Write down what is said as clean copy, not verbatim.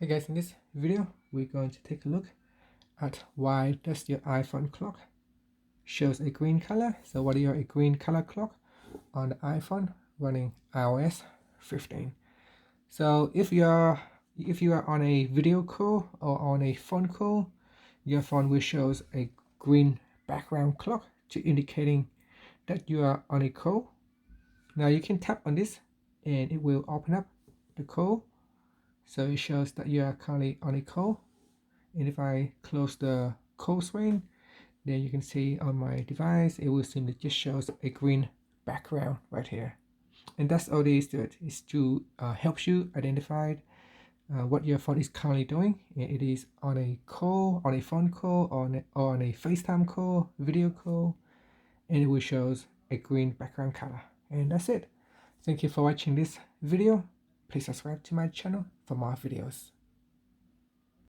Hey guys, in this video we're going to take a look at why does your iPhone clock shows a green color. So what is a green color clock on the iPhone running iOS 15? So if you are on a video call or on a phone call, your phone will shows a green background clock to indicating that you are on a call. Now you can tap on this and it will open up the call. So it shows that you are currently on a call. And if I close the call screen, then you can see on my device, it will simply just shows a green background right here. And that's all there is to it. It's to help you identify what your phone is currently doing. It is on a call, on a phone call, or on a FaceTime call, video call, and it will shows a green background color. And that's it. Thank you for watching this video. Please subscribe to my channel for more videos.